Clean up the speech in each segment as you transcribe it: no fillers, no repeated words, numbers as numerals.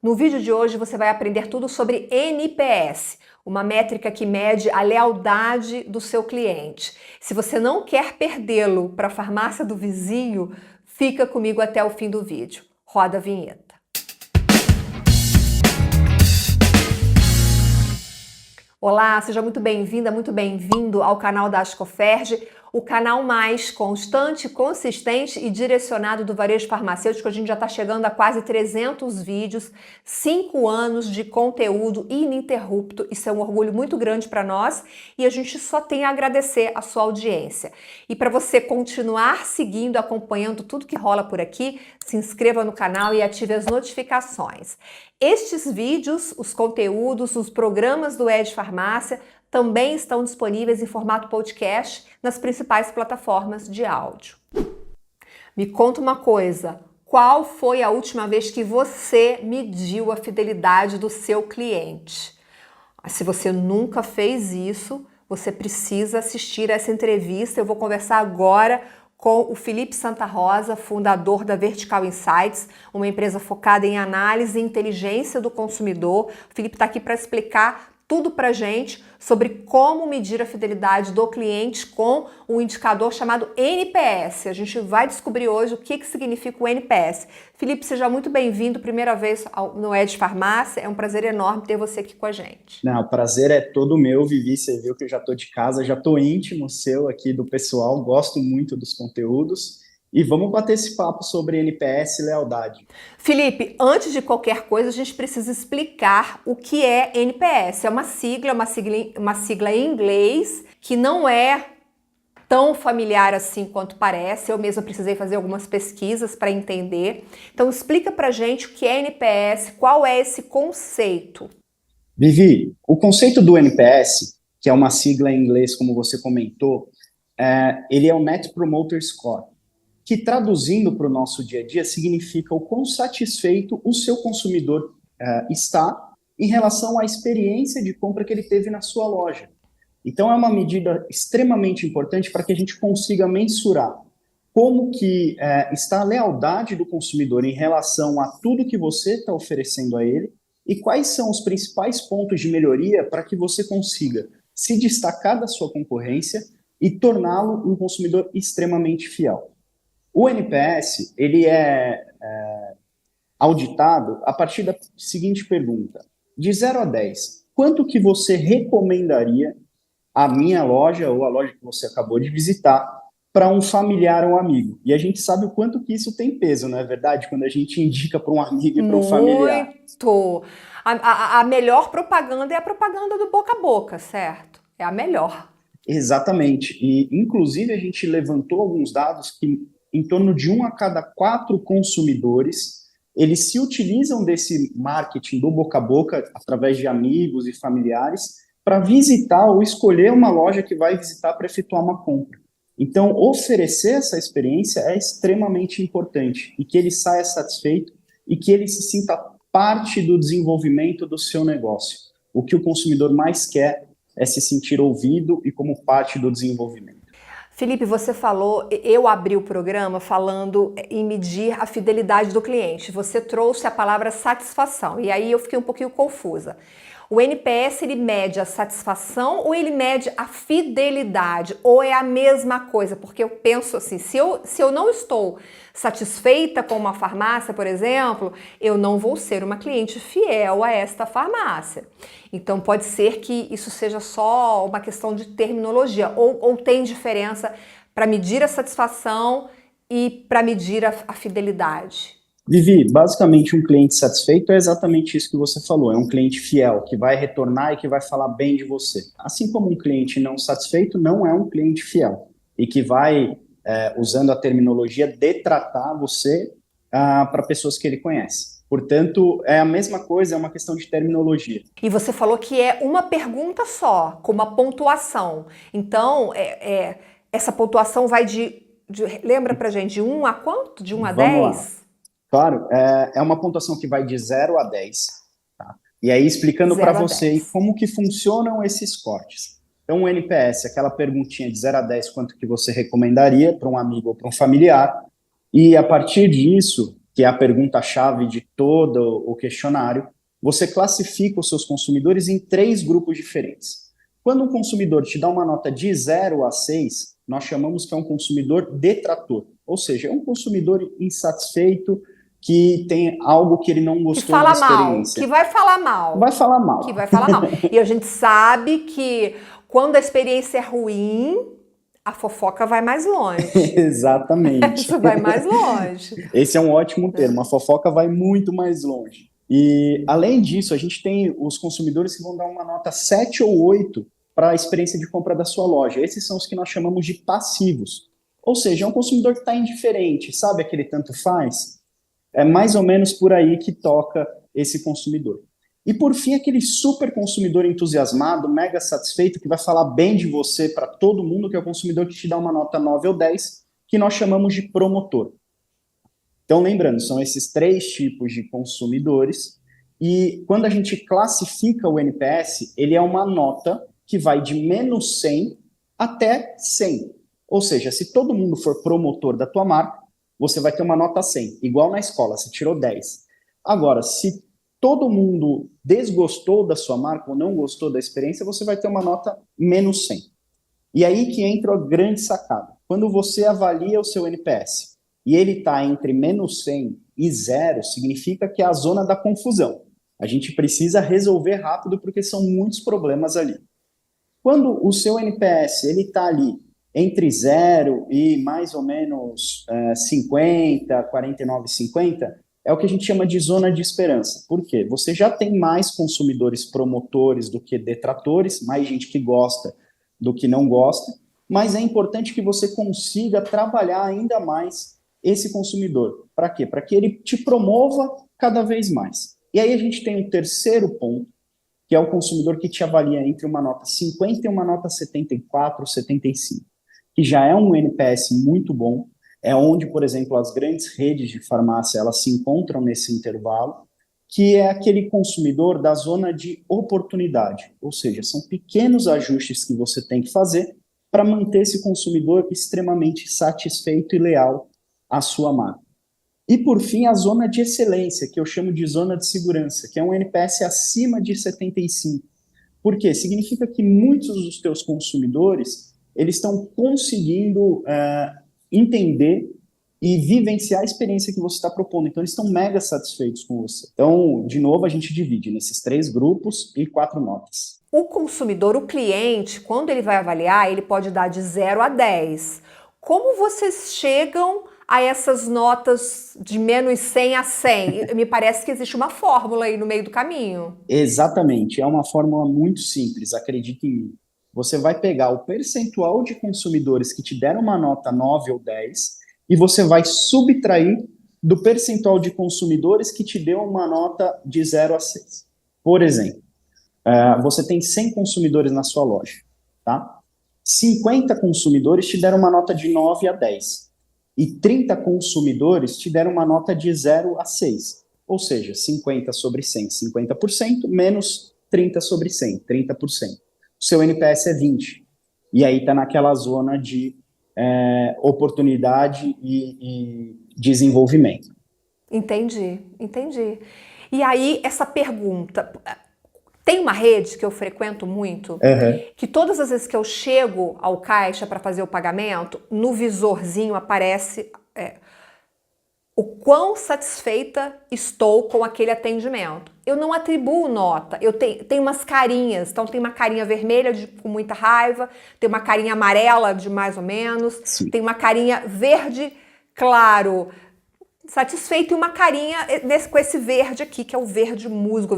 No vídeo de hoje você vai aprender tudo sobre NPS, uma métrica que mede a lealdade do seu cliente. Se você não quer perdê-lo para a farmácia do vizinho, fica comigo até o fim do vídeo. Roda a vinheta. Olá, seja muito bem-vinda, muito bem-vindo ao canal da Ascoferj, o canal mais constante, consistente e direcionado do varejo farmacêutico. A gente já está chegando a quase 300 vídeos, 5 anos de conteúdo ininterrupto. Isso é um orgulho muito grande para nós e a gente só tem a agradecer a sua audiência. E para você continuar seguindo, acompanhando tudo que rola por aqui, se inscreva no canal e ative as notificações. Estes vídeos, os conteúdos, os programas do Ed Farmácia também estão disponíveis em formato podcast nas principais plataformas de áudio. Me conta uma coisa, qual foi a última vez que você mediu a fidelidade do seu cliente? Se você nunca fez isso, você precisa assistir essa entrevista. Eu vou conversar agora com o Felipe Santa Rosa, fundador da Vertical Insights, uma empresa focada em análise e inteligência do consumidor. O Felipe está aqui para explicar tudo para a gente sobre como medir a fidelidade do cliente com um indicador chamado NPS. A gente vai descobrir hoje o que significa o NPS. Felipe, seja muito bem-vindo, primeira vez no Ed Farmácia. É um prazer enorme ter você aqui com a gente. Não, o prazer é todo meu, Vivi. Você viu que eu já estou de casa, já estou íntimo seu aqui do pessoal, gosto muito dos conteúdos. E vamos bater esse papo sobre NPS e lealdade. Felipe, antes de qualquer coisa, a gente precisa explicar o que é NPS. É uma sigla em inglês que não é tão familiar assim quanto parece. Eu mesma precisei fazer algumas pesquisas para entender. Então explica pra gente o que é NPS, qual é esse conceito. Vivi, o conceito do NPS, que é uma sigla em inglês, como você comentou, ele é o Net Promoter Score, que traduzindo para o nosso dia a dia significa o quão satisfeito o seu consumidor está em relação à experiência de compra que ele teve na sua loja. Então é uma medida extremamente importante para que a gente consiga mensurar como que está a lealdade do consumidor em relação a tudo que você está oferecendo a ele e quais são os principais pontos de melhoria para que você consiga se destacar da sua concorrência e torná-lo um consumidor extremamente fiel. O NPS, ele é auditado a partir da seguinte pergunta: de 0 a 10, quanto que você recomendaria a minha loja ou a loja que você acabou de visitar para um familiar ou amigo? E a gente sabe o quanto que isso tem peso, não é verdade? Quando a gente indica para um amigo e para um familiar. Muito! A melhor propaganda é a propaganda do boca a boca, certo? É a melhor. Exatamente. E, inclusive, a gente levantou alguns dados que em torno de 1 a cada 4 consumidores, eles se utilizam desse marketing do boca a boca, através de amigos e familiares, para visitar ou escolher uma loja que vai visitar para efetuar uma compra. Então, oferecer essa experiência é extremamente importante e que ele saia satisfeito e que ele se sinta parte do desenvolvimento do seu negócio. O que o consumidor mais quer é se sentir ouvido e como parte do desenvolvimento. Felipe, você falou, eu abri o programa falando em medir a fidelidade do cliente. Você trouxe a palavra satisfação e aí eu fiquei um pouquinho confusa. O NPS, ele mede a satisfação ou ele mede a fidelidade? Ou é a mesma coisa? Porque eu penso assim, se eu não estou satisfeita com uma farmácia, por exemplo, eu não vou ser uma cliente fiel a esta farmácia. Então pode ser que isso seja só uma questão de terminologia, ou tem diferença para medir a satisfação e para medir a fidelidade? Vivi, basicamente um cliente satisfeito é exatamente isso que você falou, é um cliente fiel, que vai retornar e que vai falar bem de você. Assim como um cliente não satisfeito não é um cliente fiel e que vai, usando a terminologia, detratar você para pessoas que ele conhece. Portanto, é a mesma coisa, é uma questão de terminologia. E você falou que é uma pergunta só, com uma pontuação. Então, essa pontuação vai lembra pra gente, de 1 a quanto? De 1 a Vamos 10? lá. Claro, é uma pontuação que vai de 0 a 10, tá? E aí explicando para 0 a você 10. como que funcionam esses cortes. Então o NPS, aquela perguntinha de 0 a 10, quanto que você recomendaria para um amigo ou para um familiar, e a partir disso, que é a pergunta-chave de todo o questionário, você classifica os seus consumidores em 3 grupos diferentes. Quando um consumidor te dá uma nota de 0 a 6, nós chamamos que é um consumidor detrator, ou seja, é um consumidor insatisfeito, que tem algo que ele não gostou da experiência. Que vai falar mal. Vai falar mal. Que vai falar mal. E a gente sabe que quando a experiência é ruim, a fofoca vai mais longe. Exatamente. Isso vai mais longe. Esse é um ótimo termo. A fofoca vai muito mais longe. E, além disso, a gente tem os consumidores que vão dar uma nota 7 ou 8 para a experiência de compra da sua loja. Esses são os que nós chamamos de passivos. Ou seja, é um consumidor que está indiferente, sabe aquele tanto faz? É mais ou menos por aí que toca esse consumidor. E, por fim, aquele super consumidor entusiasmado, mega satisfeito, que vai falar bem de você para todo mundo, que é o consumidor que te dá uma nota 9 ou 10, que nós chamamos de promotor. Então, lembrando, são esses 3 tipos de consumidores, e quando a gente classifica o NPS, ele é uma nota que vai de menos 100 até 100. Ou seja, se todo mundo for promotor da tua marca, você vai ter uma nota 100, igual na escola, você tirou 10. Agora, se todo mundo desgostou da sua marca ou não gostou da experiência, você vai ter uma nota menos 100. E aí que entra a grande sacada. Quando você avalia o seu NPS e ele está entre menos 100 e 0, significa que é a zona da confusão. A gente precisa resolver rápido porque são muitos problemas ali. Quando o seu NPS está ali entre 0 e mais ou menos 50, 49, 50, é o que a gente chama de zona de esperança. Por quê? Você já tem mais consumidores promotores do que detratores, mais gente que gosta do que não gosta, mas é importante que você consiga trabalhar ainda mais esse consumidor. Para quê? Para que ele te promova cada vez mais. E aí a gente tem um terceiro ponto, que é o consumidor que te avalia entre uma nota 50 e uma nota 74, 75, que já é um NPS muito bom, é onde, por exemplo, as grandes redes de farmácia elas se encontram nesse intervalo, que é aquele consumidor da zona de oportunidade, ou seja, são pequenos ajustes que você tem que fazer para manter esse consumidor extremamente satisfeito e leal à sua marca. E, por fim, a zona de excelência, que eu chamo de zona de segurança, que é um NPS acima de 75. Por quê? Significa que muitos dos teus consumidores eles estão conseguindo entender e vivenciar a experiência que você está propondo. Então, eles estão mega satisfeitos com você. Então, de novo, a gente divide nesses 3 grupos e 4 notas. O consumidor, o cliente, quando ele vai avaliar, ele pode dar de 0 a 10. Como vocês chegam a essas notas de menos 100 a 100? Me parece que existe uma fórmula aí no meio do caminho. Exatamente, é uma fórmula muito simples, acredite em mim. Você vai pegar o percentual de consumidores que te deram uma nota 9 ou 10 e você vai subtrair do percentual de consumidores que te deu uma nota de 0 a 6. Por exemplo, você tem 100 consumidores na sua loja, tá? 50 consumidores te deram uma nota de 9 a 10 e 30 consumidores te deram uma nota de 0 a 6. Ou seja, 50 sobre 100, 50%, menos 30 sobre 100, 30%. O seu NPS é 20. E aí está naquela zona de oportunidade e desenvolvimento. Entendi. E aí, essa pergunta... Tem uma rede que eu frequento muito, que todas as vezes que eu chego ao caixa para fazer o pagamento, no visorzinho aparece o quão satisfeita estou com aquele atendimento. Eu não atribuo nota, eu tenho umas carinhas, então tem uma carinha vermelha com muita raiva, tem uma carinha amarela de mais ou menos, Sim. Tem uma carinha verde claro, satisfeito, e uma carinha com esse verde aqui, que é o verde musgo,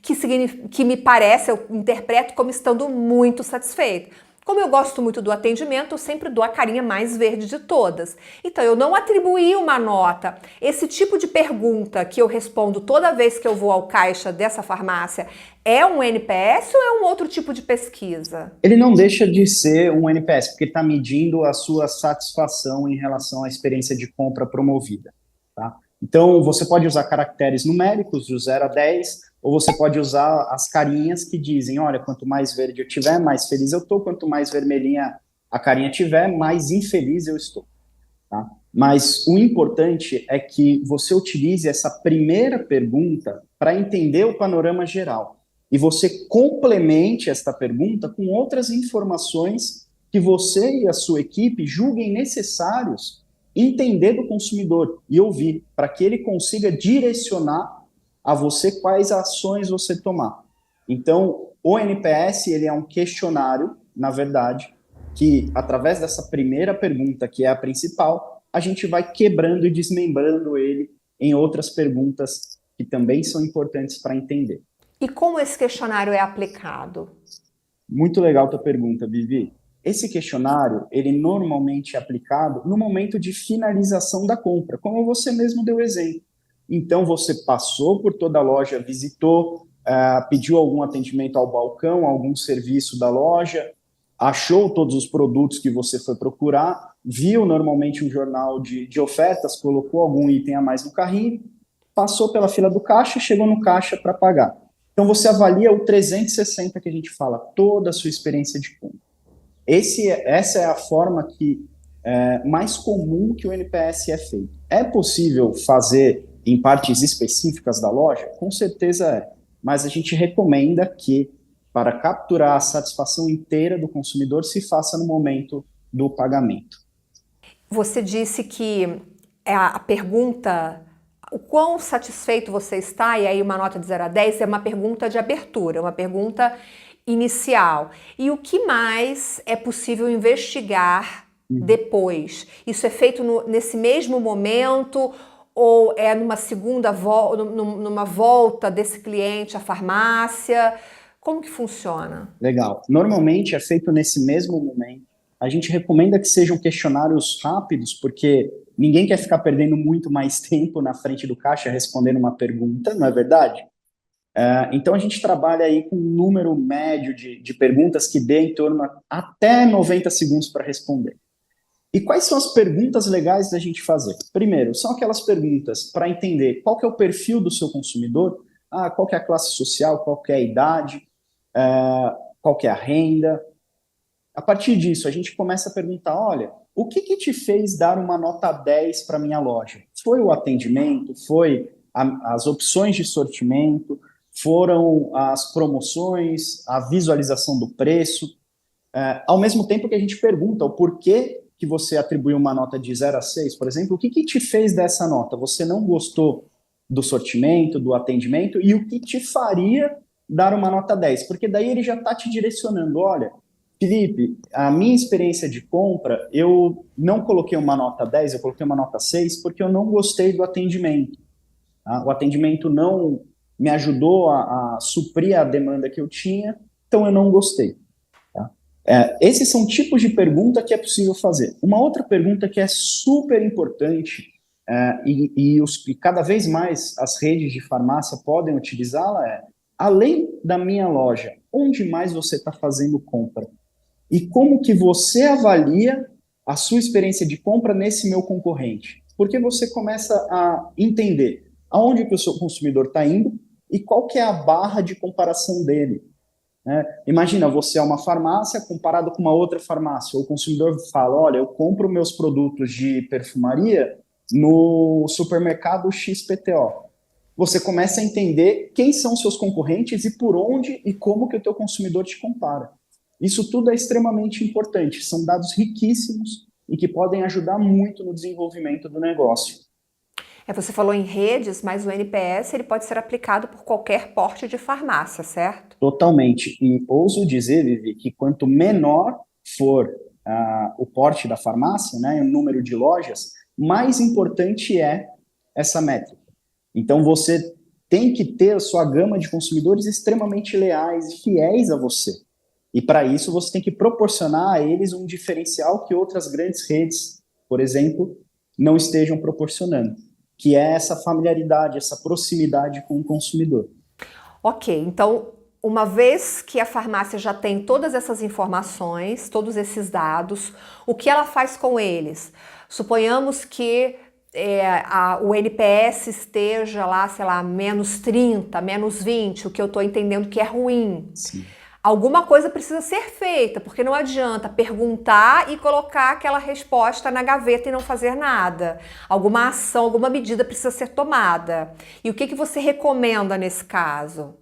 que me parece, eu interpreto como estando muito satisfeito. Como eu gosto muito do atendimento, eu sempre dou a carinha mais verde de todas. Então, eu não atribuí uma nota. Esse tipo de pergunta que eu respondo toda vez que eu vou ao caixa dessa farmácia, é um NPS ou é um outro tipo de pesquisa? Ele não deixa de ser um NPS, porque está medindo a sua satisfação em relação à experiência de compra promovida. Tá? Então, você pode usar caracteres numéricos, de 0 a 10, ou você pode usar as carinhas que dizem, olha, quanto mais verde eu tiver, mais feliz eu estou, quanto mais vermelhinha a carinha tiver, mais infeliz eu estou. Tá? Mas o importante é que você utilize essa primeira pergunta para entender o panorama geral. E você complemente esta pergunta com outras informações que você e a sua equipe julguem necessários entender do consumidor e ouvir, para que ele consiga direcionar a você quais ações você tomar. Então, o NPS ele é um questionário, na verdade, que através dessa primeira pergunta, que é a principal, a gente vai quebrando e desmembrando ele em outras perguntas que também são importantes para entender. E como esse questionário é aplicado? Muito legal a tua pergunta, Vivi. Esse questionário, ele normalmente é aplicado no momento de finalização da compra, como você mesmo deu exemplo. Então, você passou por toda a loja, visitou, pediu algum atendimento ao balcão, algum serviço da loja, achou todos os produtos que você foi procurar, viu normalmente um jornal de ofertas, colocou algum item a mais no carrinho, passou pela fila do caixa, chegou no caixa para pagar. Então, você avalia o 360 que a gente fala, toda a sua experiência de compra. Essa é a forma mais comum que o NPS é feito. É possível fazer em partes específicas da loja? Com certeza é. Mas a gente recomenda que, para capturar a satisfação inteira do consumidor, se faça no momento do pagamento. Você disse que a pergunta, o quão satisfeito você está, e aí uma nota de 0 a 10 é uma pergunta de abertura, uma pergunta inicial. E o que mais é possível investigar depois? Isso é feito nesse mesmo momento ou é numa segunda numa volta desse cliente à farmácia? Como que funciona? Legal. Normalmente é feito nesse mesmo momento. A gente recomenda que sejam questionários rápidos, porque ninguém quer ficar perdendo muito mais tempo na frente do caixa respondendo uma pergunta, não é verdade? Então a gente trabalha aí com um número médio de perguntas que dê em torno até 90 segundos para responder. E quais são as perguntas legais da gente fazer? Primeiro, são aquelas perguntas para entender qual que é o perfil do seu consumidor, qual que é a classe social, qual que é a idade, qual que é a renda. A partir disso, a gente começa a perguntar, olha, o que te fez dar uma nota 10 para minha loja? Foi o atendimento? Foi as opções de sortimento? Foram as promoções? A visualização do preço? Ao mesmo tempo que a gente pergunta o porquê que você atribuiu uma nota de 0 a 6, por exemplo, o que te fez dessa nota? Você não gostou do sortimento, do atendimento? E o que te faria dar uma nota 10? Porque daí ele já está te direcionando, olha, Felipe, a minha experiência de compra, eu não coloquei uma nota 10, eu coloquei uma nota 6 porque eu não gostei do atendimento. Tá? O atendimento não me ajudou a suprir a demanda que eu tinha, então eu não gostei. Tá? Esses são tipos de pergunta que é possível fazer. Uma outra pergunta que é super importante e cada vez mais as redes de farmácia podem utilizá-la além da minha loja, onde mais você está fazendo compra? E como que você avalia a sua experiência de compra nesse meu concorrente? Porque você começa a entender aonde que o seu consumidor está indo e qual que é a barra de comparação dele. Né? Imagina, você é uma farmácia comparado com uma outra farmácia. O consumidor fala, olha, eu compro meus produtos de perfumaria no supermercado XPTO. Você começa a entender quem são seus concorrentes e por onde e como que o teu consumidor te compara. Isso tudo é extremamente importante, são dados riquíssimos e que podem ajudar muito no desenvolvimento do negócio. Você falou em redes, mas o NPS ele pode ser aplicado por qualquer porte de farmácia, certo? Totalmente. E ouso dizer, Vivi, que quanto menor for o porte da farmácia, né, o número de lojas, mais importante é essa métrica. Então, você tem que ter a sua gama de consumidores extremamente leais e fiéis a você. E para isso você tem que proporcionar a eles um diferencial que outras grandes redes, por exemplo, não estejam proporcionando, que é essa familiaridade, essa proximidade com o consumidor. Ok, então uma vez que a farmácia já tem todas essas informações, todos esses dados, o que ela faz com eles? Suponhamos que o NPS esteja lá, sei lá, -30, -20, o que eu estou entendendo que é ruim. Sim. Alguma coisa precisa ser feita, porque não adianta perguntar e colocar aquela resposta na gaveta e não fazer nada. Alguma ação, alguma medida precisa ser tomada. E o que que você recomenda nesse caso?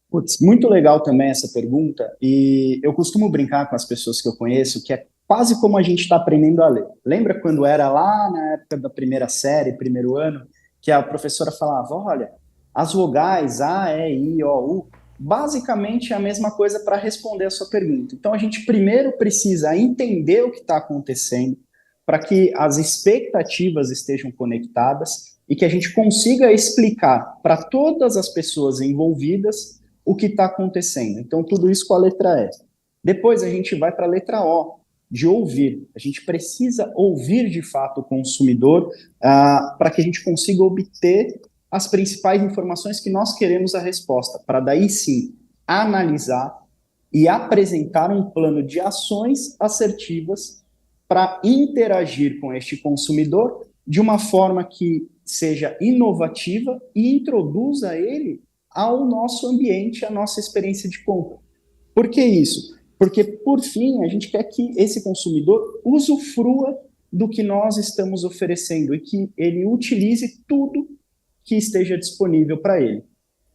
Putz, muito legal também essa pergunta, e eu costumo brincar com as pessoas que eu conheço que é quase como a gente está aprendendo a ler. Lembra quando era lá na época da primeira série, primeiro ano, que a professora falava, olha, as vogais A, E, I, O, U, basicamente é a mesma coisa para responder a sua pergunta. Então a gente primeiro precisa entender o que está acontecendo, para que as expectativas estejam conectadas e que a gente consiga explicar para todas as pessoas envolvidas o que está acontecendo. Então, tudo isso com a letra E. Depois a gente vai para a letra O, de ouvir. A gente precisa ouvir de fato o consumidor para que a gente consiga obter as principais informações que nós queremos a resposta, para daí sim analisar e apresentar um plano de ações assertivas para interagir com este consumidor de uma forma que seja inovativa e introduza ele ao nosso ambiente, à nossa experiência de compra. Por que isso? Porque, por fim, a gente quer que esse consumidor usufrua do que nós estamos oferecendo e que ele utilize tudo que esteja disponível para ele.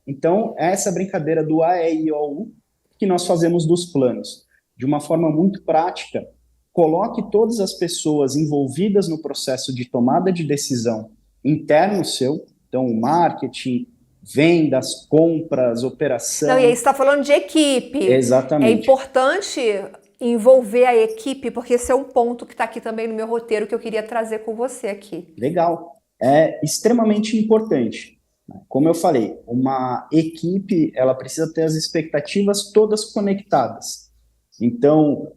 Então, essa brincadeira do A, E, I, O, U que nós fazemos dos planos. De uma forma muito prática, coloque todas as pessoas envolvidas no processo de tomada de decisão interno seu, então marketing, vendas, compras, Não, e aí você operação. está falando de equipe. É Exatamente. importante envolver a equipe, porque esse é um ponto que está aqui também no meu roteiro que eu queria trazer com você aqui. Legal. É extremamente importante. Como eu falei, uma equipe, ela precisa ter as expectativas todas conectadas. Então,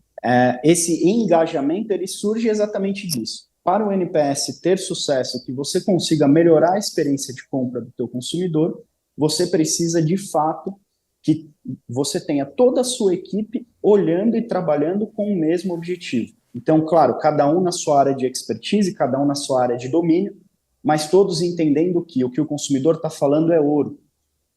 esse engajamento, ele surge exatamente disso. Para o NPS ter sucesso, que você consiga melhorar a experiência de compra do teu consumidor, você precisa, de fato, que você tenha toda a sua equipe olhando e trabalhando com o mesmo objetivo. Então, claro, cada um na sua área de expertise, cada um na sua área de domínio, mas todos entendendo que o consumidor está falando é ouro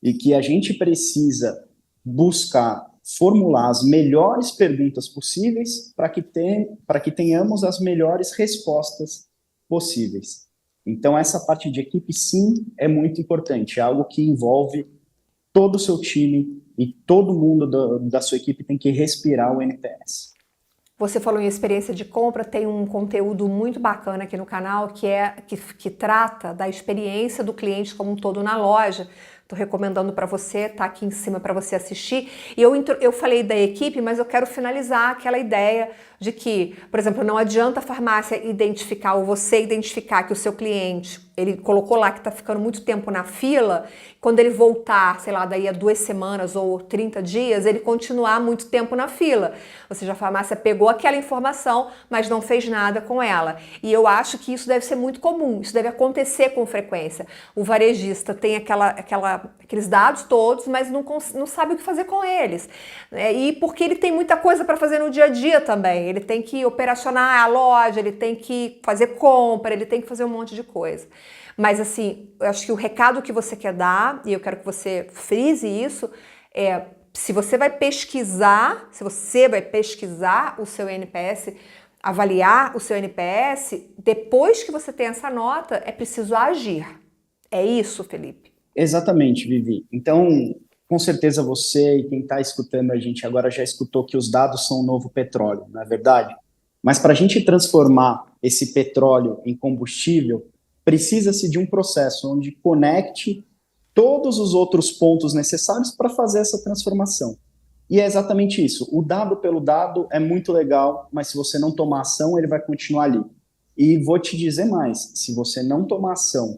e que a gente precisa buscar formular as melhores perguntas possíveis para que tenhamos as melhores respostas possíveis. Então, essa parte de equipe, sim, é muito importante, é algo que envolve todo o seu time e todo mundo da sua equipe tem que respirar o NPS. Você falou em experiência de compra, tem um conteúdo muito bacana aqui no canal que trata da experiência do cliente como um todo na loja. Estou recomendando para você, tá aqui em cima para você assistir. E eu falei da equipe, mas eu quero finalizar aquela ideia de que, por exemplo, não adianta a farmácia identificar ou você identificar que o seu cliente, ele colocou lá que está ficando muito tempo na fila, quando ele voltar, sei lá, daí a 2 semanas ou 30 dias, ele continuar muito tempo na fila. Ou seja, a farmácia pegou aquela informação, mas não fez nada com ela. E eu acho que isso deve ser muito comum, isso deve acontecer com frequência. O varejista tem aqueles dados todos, mas não sabe o que fazer com eles. E porque ele tem muita coisa para fazer no dia a dia também. Ele tem que operacionar a loja, ele tem que fazer compra, ele tem que fazer um monte de coisa. Mas assim, eu acho que o recado que você quer dar, e eu quero que você frise isso, se você vai pesquisar o seu NPS, avaliar o seu NPS, depois que você tem essa nota, é preciso agir. É isso, Felipe? Exatamente, Vivi. Então, com certeza você e quem está escutando a gente agora já escutou que os dados são o novo petróleo, não é verdade? Mas para a gente transformar esse petróleo em combustível, precisa-se de um processo onde conecte todos os outros pontos necessários para fazer essa transformação. E é exatamente isso. O dado pelo dado é muito legal, mas se você não tomar ação, ele vai continuar ali. E vou te dizer mais, se você não tomar ação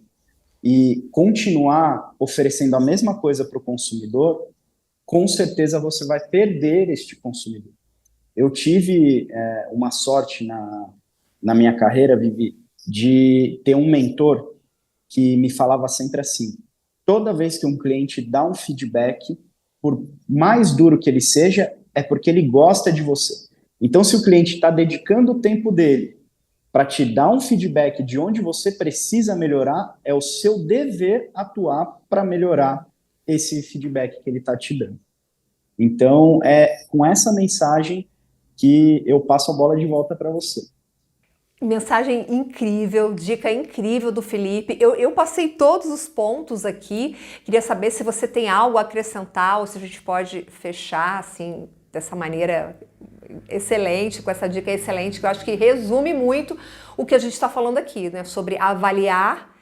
e continuar oferecendo a mesma coisa para o consumidor, com certeza você vai perder este consumidor. Eu tive uma sorte na minha carreira, Vivi, de ter um mentor que me falava sempre assim, toda vez que um cliente dá um feedback, por mais duro que ele seja, é porque ele gosta de você. Então, se o cliente está dedicando o tempo dele para te dar um feedback de onde você precisa melhorar, é o seu dever atuar para melhorar esse feedback que ele está te dando. Então, é com essa mensagem que eu passo a bola de volta para você. Mensagem incrível, dica incrível do Felipe. Eu passei todos os pontos aqui. Queria saber se você tem algo a acrescentar ou se a gente pode fechar assim dessa maneira excelente, com essa dica excelente, que eu acho que resume muito o que a gente está falando aqui, né? Sobre avaliar,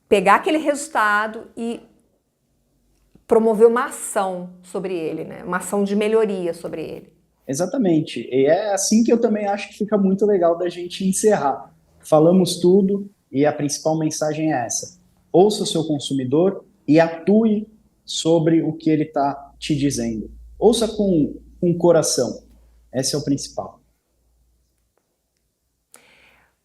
pegar aquele resultado e promover uma ação sobre ele, né? Uma ação de melhoria sobre ele. Exatamente. E é assim que eu também acho que fica muito legal da gente encerrar. Falamos tudo e a principal mensagem é essa: ouça o seu consumidor e atue sobre o que ele está te dizendo. Ouça com o coração. Esse é o principal.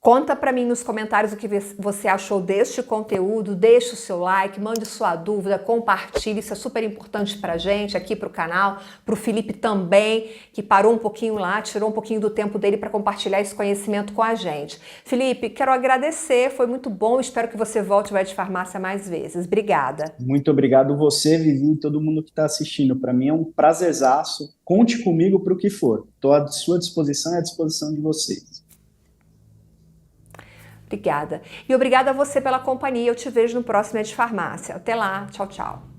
Conta para mim nos comentários o que você achou deste conteúdo, deixe o seu like, mande sua dúvida, compartilhe, isso é super importante para a gente, aqui para o canal, para o Felipe também, que parou um pouquinho lá, tirou um pouquinho do tempo dele para compartilhar esse conhecimento com a gente. Felipe, quero agradecer, foi muito bom, espero que você volte ao Ed Farmácia mais vezes. Obrigada. Muito obrigado você, Vivi, e todo mundo que está assistindo. Para mim é um prazerzaço. Conte comigo para o que for. Estou à sua disposição e à disposição de vocês. Obrigada. E obrigada a você pela companhia. Eu te vejo no próximo Ed Farmácia. Até lá. Tchau, tchau.